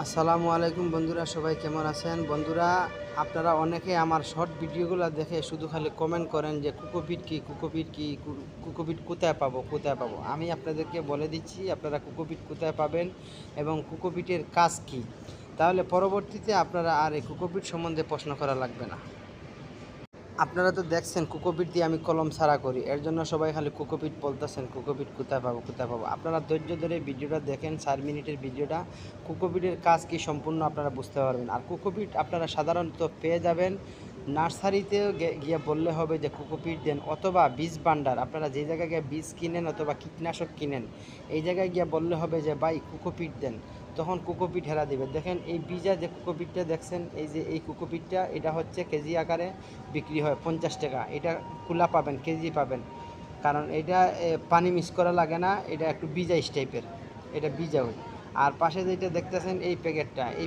আসসালামু আলাইকুম বন্ধুরা, সবাই কেমন আছেন? বন্ধুরা, আপনারা অনেকে আমার শর্ট ভিডিওগুলো দেখে শুধু খালি কমেন্ট করেন যে কোকোপিট কি, কোকোপিট কি, কোকোপিট কোথায় পাবো, কোথায় পাবো। আমি আপনাদেরকে বলে দিচ্ছি আপনারা কোকোপিট কোথায় পাবেন এবং কোকোপিটের কাজ কি। তাহলে পরবর্তীতে আপনারা আর এই কোকোপিট সম্বন্ধে প্রশ্ন করা লাগবে না। আপনারা তো দেখছেন কোকোপিট দিয়ে আমি কলম ছাড়া করি, এর জন্য সবাই খালি কোকোপিট বলতেছেন, কোকোপিট কোথায় পাবো, কোথায় পাবো। আপনারা ধৈর্য ধরে ভিডিওটা দেখেন, 4 মিনিটের ভিডিওটা। কোকোপিটের কাজ কি সম্পূর্ণ আপনারা বুঝতে পারবেন। আর কোকোপিট আপনারা সাধারণত পেয়ে যাবেন নার্সারিতে গিয়ে বললে হবে যে কোকোপিট দেন, অথবা বীজ ভান্ডার, আপনারা যে জায়গায় গিয়ে বীজ কিনেন অথবা কীটনাশক কিনেন, এই জায়গায় গিয়ে বললে হবে যে ভাই কোকোপিট দেন, তখন কোকোপিট হেরা দিবে। দেখেন এই বীজা যে কোকোপিটটা দেখছেন, এই যে এই কোকোপিটটা, এটা হচ্ছে কেজি আকারে বিক্রি হয় 50 টাকা। এটা খোলা পাবেন, কেজি পাবেন, কারণ এটা পানি মিক্স করা লাগে না, এটা একটু বীজাইস টাইপের, এটা বীজা হয়। আর পাশে যেটা দেখতেছেন এই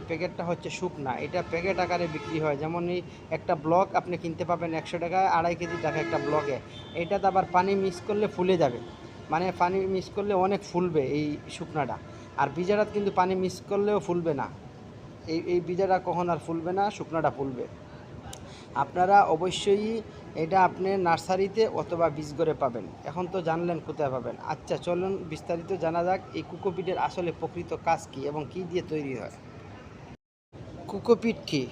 প্যাকেটটা হচ্ছে শুকনা, এটা প্যাকেট আকারে বিক্রি হয়। যেমন এই একটা ব্লক আপনি কিনতে পাবেন 100 টাকায়, 2.5 কেজি টাকা একটা ব্লকে। এইটাতে আবার পানি মিক্স করলে ফুলে যাবে, মানে পানি মিক্স করলে অনেক ফুলবে এই শুকনাটা। আর বীজাটা কিন্তু পানি মিক্স করলেও ফুলবে না, এই বীজাটা কখন আর ফুলবে না, শুকনাটা ফুলবে। আপনারা অবশ্যই এটা আপনি নার্সারিতে অথবা বীজগড়ে পাবেন। এখন তো জানলেন কোথায় পাবেন। আচ্ছা, চলুন বিস্তারিত জানা যাক এই কোকোপিটের আসলে প্রকৃত কাজ কী এবং কী দিয়ে তৈরি হয়। কোকোপিট কি?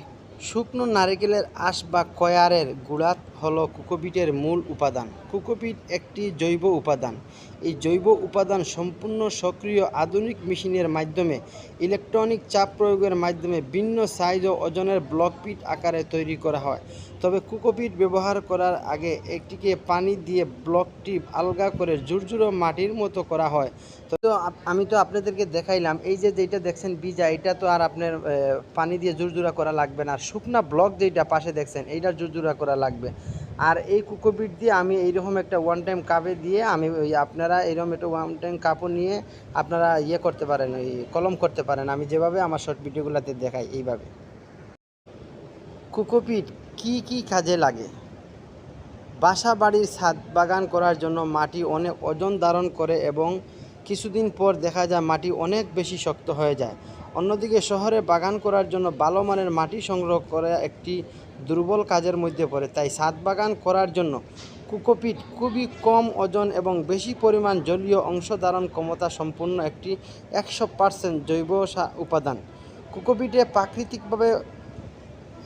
শুকনো নারকেলের আঁশ বা কয়ারের গুঁড়া হলো কোকোপিটের মূল উপাদান। কোকোপিট একটি জৈব উপাদান। এই জৈব উপাদান সম্পূর্ণ সক্রিয় আধুনিক মেশিনের মাধ্যমে ইলেকট্রনিক চাপ প্রয়োগের মাধ্যমে ভিন্ন সাইজ ও ওজনের ব্লকপিট আকারে তৈরি করা হয়। তবে কোকোপিট ব্যবহার করার আগে একটিকে পানি দিয়ে ব্লকটি আলগা করে ঝুরঝুরো মাটির মতো করা হয়। তো আমি তো আপনাদেরকে দেখাইলাম, এই যে যেটা দেখছেন বীজা, এটা তো আর আপনার পানি দিয়ে জুরজুরা করা লাগবে না। আর শুকনা ব্লক যেটা পাশে দেখছেন, এইটা জুরজুরা করা লাগবে। আর এই কোকোপিট দিয়ে আমি এইরকম একটা ওয়ান টাইম কাপে দিয়ে আমি আপনারা এইরকম একটা ওয়ান টাইম কাপও নিয়ে আপনারা করতে পারেন, ওই কলম করতে পারেন। আমি যেভাবে আমার শর্ট ভিডিওগুলোতে দেখাই এইভাবে। কোকোপিট কি কাজে লাগে? বাসা বাড়ির ছাদ বাগান করার জন্য মাটি অনেক ওজন ধারণ করে এবং কিছুদিন পর দেখা যায় মাটি অনেক বেশি শক্ত হয়ে যায়। অন্যদিকে শহরে বাগান করার জন্য ভালো মানের মাটি সংগ্রহ করা একটি দুর্বল কাজের মধ্যে পড়ে। তাই ছাদ বাগান করার জন্য কোকোপিট খুবই কম ওজন এবং বেশি পরিমাণ জলীয় অংশ ধারণ ক্ষমতা সম্পন্ন একটি 100% জৈব উপাদান। কোকোপিটে প্রাকৃতিকভাবে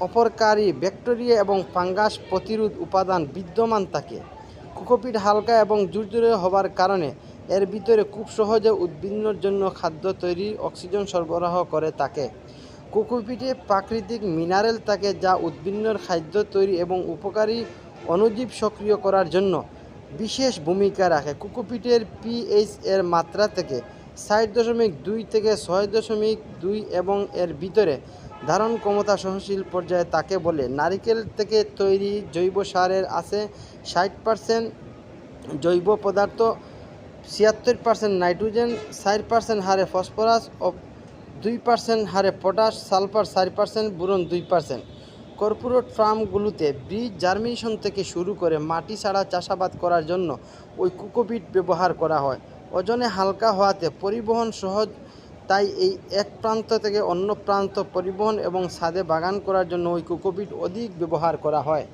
অপরকারী ব্যাকটেরিয়া এবং ফাঙ্গাস প্রতিরোধ উপাদান বিদ্যমান থাকে। কোকোপিট হালকা এবং ঝুরঝুরে হবার কারণে এর ভিতরে খুব সহজে উদ্ভিদের জন্য খাদ্য তৈরি, অক্সিজেন সরবরাহ করে থাকে। কোকোপিটে প্রাকৃতিক মিনারেল থাকে যা উদ্ভিদের খাদ্য তৈরি এবং উপকারী অণুজীব সক্রিয় করার জন্য বিশেষ ভূমিকা রাখে। কোকোপিটের পিএইচ এর মাত্রা থেকে 4.2 থেকে 6.2 এবং এর ভিতরে ধারণ ক্ষমতা সহনশীল পর্যায়ে তাকে বলে। নারিকেল থেকে তৈরি জৈব সারের আছে 60% জৈব পদার্থ, 76% নাইট্রোজেন, 4% হারে ফসফরাস ও 2% হারে পটাশ, সালফার 4%, বোরন 2%। কর্পোরেট ফার্মগুলোতে বীজ জার্মিনেশন থেকে শুরু করে মাটি ছাড়া চাষাবাদ করার জন্য ওই কোকোপিট ব্যবহার করা হয়। ওজনে হালকা হওয়াতে পরিবহন সহজ, তাই এই এক প্রান্ত থেকে অন্য প্রান্ত পরিবহন এবং ছাদে বাগান করার জন্য ওই কোকোপিট অধিক ব্যবহার করা হয়।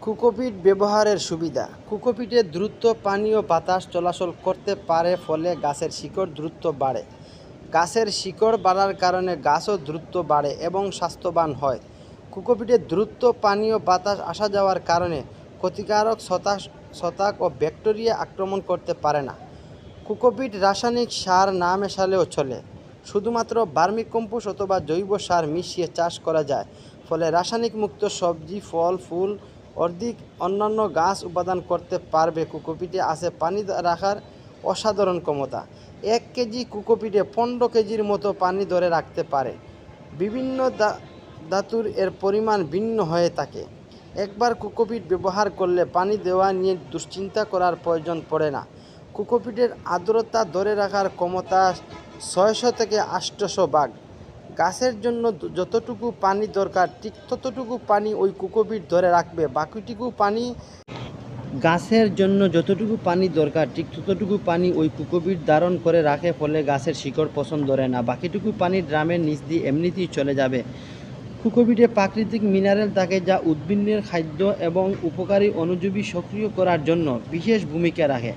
কোকোপিট ব্যবহারের সুবিধা। কোকোপিটে দ্রুত পানি ও বাতাস চলাচল করতে পারে, ফলে গাছের শিকড় দ্রুত বাড়ে। গাছের শিকড় বাড়ার কারণে গাছও দ্রুত বাড়ে এবং স্বাস্থ্যবান হয়। কোকোপিটে দ্রুত পানি ও বাতাস আসা যাওয়ার কারণে ক্ষতিকারক ছত্রাক ও ব্যাকটেরিয়া আক্রমণ করতে পারে না। কোকোপিট রাসায়নিক সার না মেশালেও চলে, শুধুমাত্র ভার্মিকম্পোস্ট অথবা জৈব সার মিশিয়ে চাষ করা যায়। ফলে রাসায়নিক মুক্ত সবজি, ফল, ফুল, অধিক অন্যান্য গাছ উৎপাদন করতে পারবে। কোকোপিটে আছে পানি রাখার অসাধারণ ক্ষমতা। 1 কেজি কোকোপিটে 15 কেজির মতো পানি ধরে রাখতে পারে। বিভিন্ন ধাতুর এর পরিমাণ ভিন্ন হয়ে থাকে। একবার কোকোপিট ব্যবহার করলে পানি দেওয়া নিয়ে দুশ্চিন্তা করার প্রয়োজন পড়ে না। কোকোপিটের আর্দ্রতা ধরে রাখার ক্ষমতা 600 থেকে 800 ভাগ। গাছের জন্য যতটুকু পানি দরকার ঠিক ততটুকু পানি ওই কোকোপিট ধরে রাখবে, বাকিটুকু পানি গাছের জন্য যতটুকু পানি দরকার ঠিক ততটুকু পানি ওই কোকোপিট ধারণ করে রাখে, ফলে গাছের শিকড় পছন্দ ধরে না। বাকিটুকু পানি ড্রামের নিচ দিয়ে এমনিতেই চলে যাবে। কোকোপিটে প্রাকৃতিক মিনারেল থাকে যা উদ্ভিদের খাদ্য এবং উপকারী অণুজীবী সক্রিয় করার জন্য বিশেষ ভূমিকা রাখে।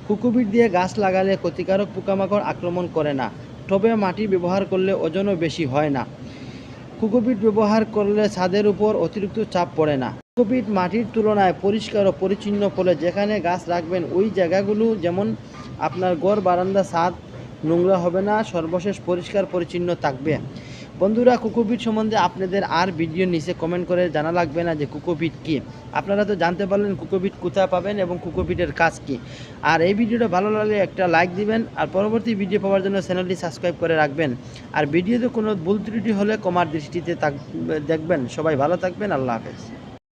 কোকোপিট দিয়ে গাছ লাগালে ক্ষতিকারক পোকামাকড় আক্রমণ করে না, তবে মাটি ব্যবহার করলে ওজনও বেশি হয় না। কোকোপিট ব্যবহার করলে ছাদের উপর অতিরিক্ত চাপ পড়ে না। কোকোপিট মাটির তুলনায় পরিষ্কার ও পরিচ্ছন্ন, ফলে যেখানে গাছ রাখবেন ওই জায়গাগুলো, যেমন আপনার ঘর, বারান্দা, ছাদ, নোংরা হবে না, সর্বশেষ পরিষ্কার পরিচ্ছন্ন থাকবে। বন্ধুরা, কোকোপিট সম্বন্ধে আপনাদের আর ভিডিও নিচে কমেন্ট করে জানা লাগবে না যে কোকোপিট কী। আপনারা তো জানতে পারলেন কোকোপিট কোথায় পাবেন এবং কোকোপিটের কাজ কী। আর এই ভিডিওটা ভালো লাগলে একটা লাইক দিবেন, আর পরবর্তী ভিডিও পাওয়ার জন্য চ্যানেলটি সাবস্ক্রাইব করে রাখবেন। আর ভিডিওতে কোনো ভুল ত্রুটি হলে ক্ষমার দৃষ্টিতে দেখবেন। সবাই ভালো থাকবেন। আল্লাহ হাফেজ।